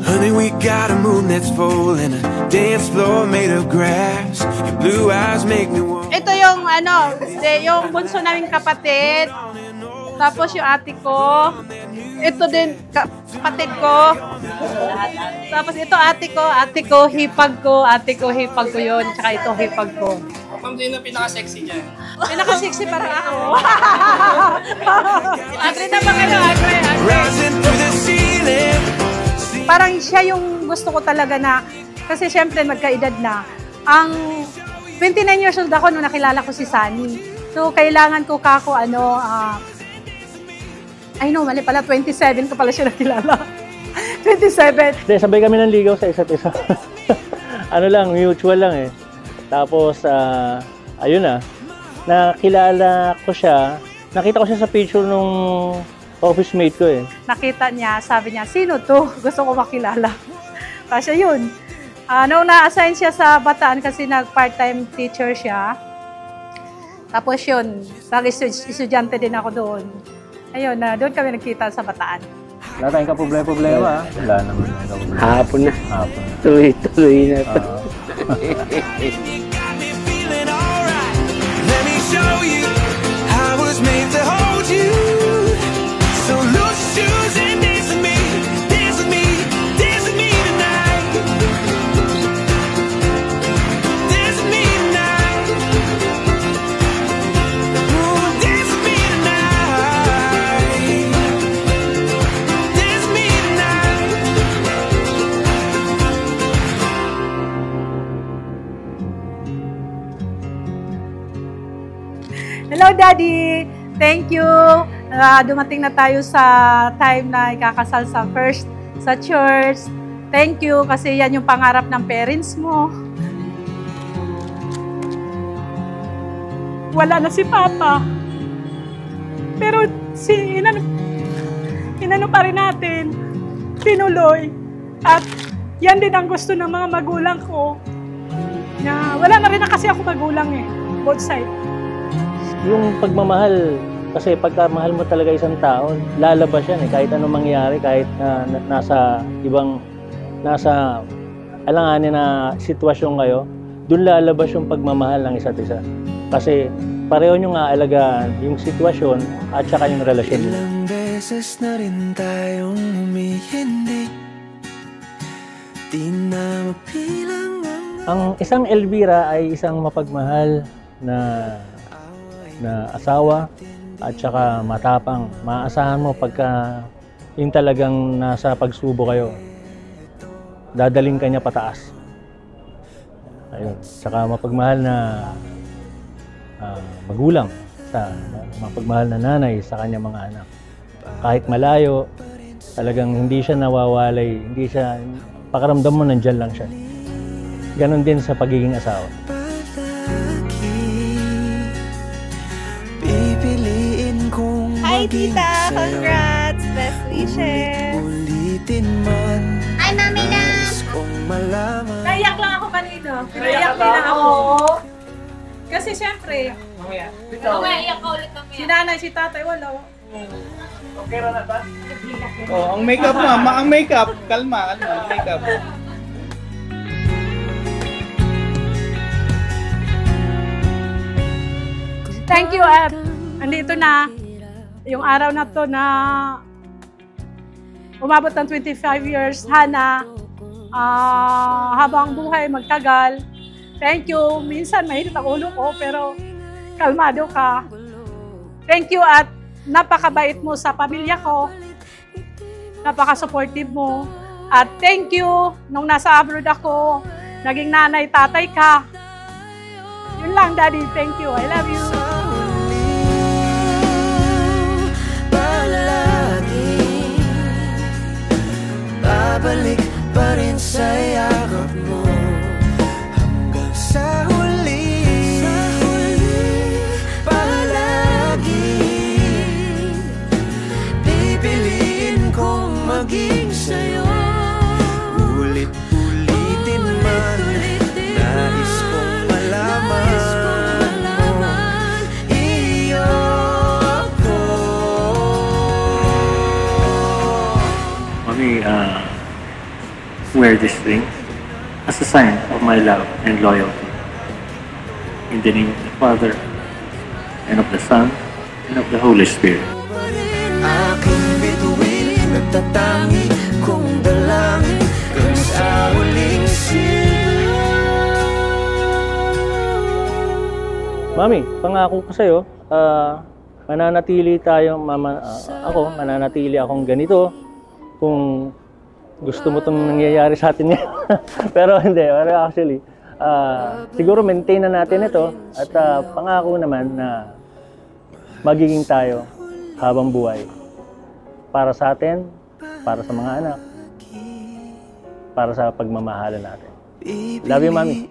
Honey, we got a moon that's full and a dance floor made of grass. Your blue eyes make me want. Ito yung yung bunso naming kapatid. Tapos yung ate ko. Ito din kapatid ko. Tapos ito ate ko, hipag ko yun. Tsaka ito hipag ko. Ma'am, din ang pinaka-sexy niya. Pinaka-sexy para ako. Agre na ba kayo? Agre. Parang siya yung gusto ko talaga na, kasi syempre magkaedad na. Ang 29 years old ako nung nakilala ko si Sunny. So kailangan ko I know, mali pala, 27 ko pala siya nakilala. 27. Hindi, sabay kami ng ligaw sa isa't isa. Ano lang, mutual lang eh. Tapos, ayun na, nakilala ko siya, nakita ko siya sa picture nung office mate ko eh. Nakita niya, sabi niya, sino to? Gusto ko makilala. Kasi yun, nung na-assign siya sa Bataan kasi nag-part-time teacher siya. Tapos yun, nag-estudyante din ako doon. Ayun, doon kami nagkita sa Bataan. Wala tayong kaproblema, ha? Wala naman. Hapon na. Tuloy na ito. Hello, Daddy! Thank you! Dumating na tayo sa time na ikakasal sa church. Thank you kasi yan yung pangarap ng parents mo. Wala na si Papa. Pero inano pa rin natin. Tinuloy. At yan din ang gusto ng mga magulang ko. Wala na rin na kasi ako magulang eh. Both side. Yung pagmamahal, kasi pagka mahal mo talaga isang tao, lalabas yan eh. Kahit anong mangyari, kahit nasa alanganin na sitwasyon kayo, dun lalabas yung pagmamahal ng isa't isa. Kasi pareho nyo nga alagaan yung sitwasyon at saka yung relasyon. Ilang beses na rin tayong humihindi, di na mapilang ang isang Elvira ay isang mapagmahal na asawa at saka matapang. Maasahan mo pagka yung talagang nasa pagsubok kayo, dadaling ka niya pataas. Ayun. Saka mapagmahal na magulang, mapagmahal na nanay sa kanyang mga anak. Kahit malayo, talagang hindi siya nawawalay, pakaramdam mo nandyan lang siya. Ganon din sa pagiging asawa. Hi, Tita! Congrats! Best wishes! Hi, Mami na! Naiyak lang ako kanina. Naiyak din ako. Kasi syempre, Mamaya. Iyak ka ulit kami. si nanay, si tatay, wala. Okay na ba? Oh, ang makeup mo, ang makeup. Kalma, ang makeup. Thank you, andito na yung araw na to na umabot ng 25 years. Hana, habang buhay magtagal. Thank you. Minsan mahirap ang ulo ko, pero kalmado ka. Thank you at napakabait mo sa pamilya ko. Napaka-supportive mo. At thank you nung nasa abroad ako, naging nanay, tatay ka. Yun lang, Daddy. Thank you. I love you. Babalik pa rin sa yakap mo hanggang sa huli, palagi pipiliin kong maging sa'yo. Ulit-ulitin man, nais kong malaman mo wear this ring as a sign of my love and loyalty. In the name of the Father, and of the Son, and of the Holy Spirit. Aking bituin, nagtatangi kong dalangin kung sa huling Mami, pangako ko sa'yo, mananatili tayo, mananatili akong ganito kung gusto mo itong nangyayari sa atin yan. Pero hindi, actually, siguro maintain na natin ito at pangako naman na magiging tayo habang buhay. Para sa atin, para sa mga anak, para sa pagmamahalan natin. Love you, Mami.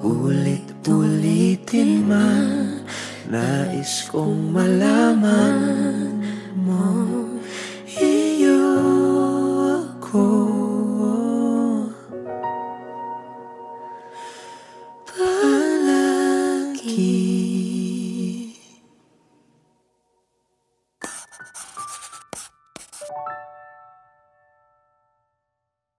Ulit-ulitin man, nais kong malaman mo, iyo ako. Palagi.